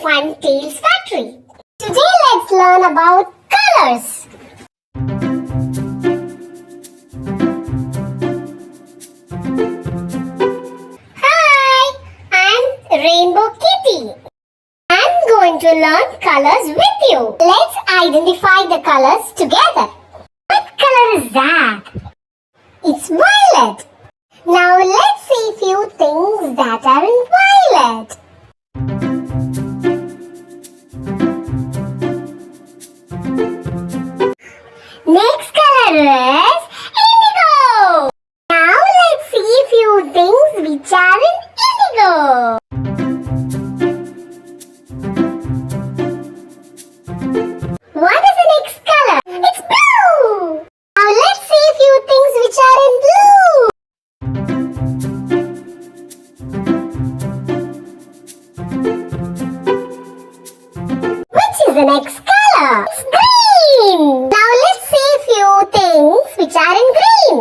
Fun Tales Factory. Today let's learn about colors. Hi, I'm Rainbow Kitty. I'm going to learn colors with you. Let's identify the colors together. What color is that? It's violet. Now let's see few things that are in violet. Next color is indigo. Now let's see few things which are in indigo. What is the next color? It's blue. Now let's see few things which are in blue. Which is the next color? It's green. Now let's see few things which are in green.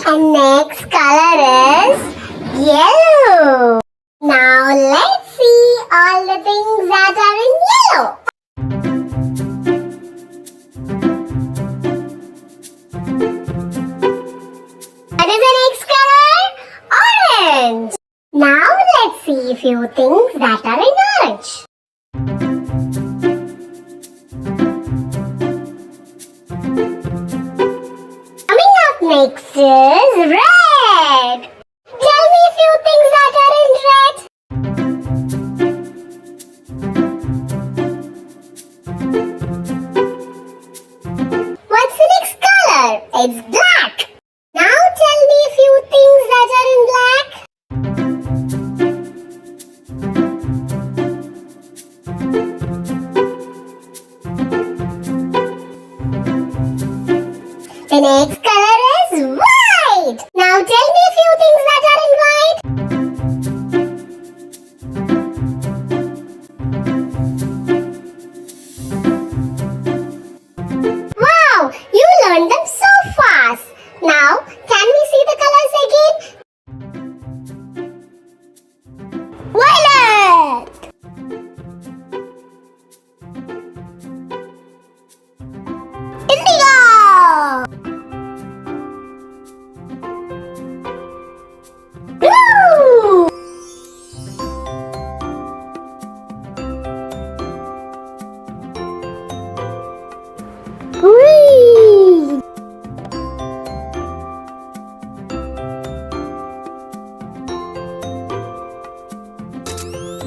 And next color is yellow. Now let's see all the things that are in yellow. What is the next color? Orange. Now let's see a few things that are in orange. Coming up next is red. Tell me a few things that are in red. What's the next color? It's black. Now tell me a few things that are in black. The next color is white. Now tell me a few things that are in white. Wow, you learned them so fast. Now, can we see the colors again? Violet. Indigo. Blue. Green.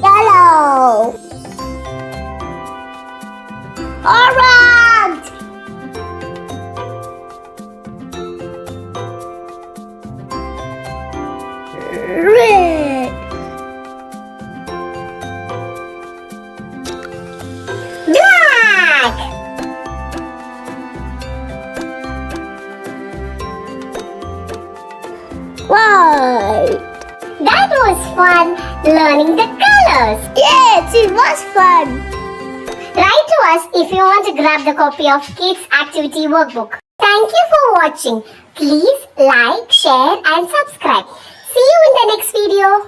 Yellow. Orange. Red. Black. White. That was fun learning the colors. Yes, it was fun. Write to us if you want to grab the copy of Kids Activity Workbook. Thank you for watching. Please like, share and subscribe. See you in the next video.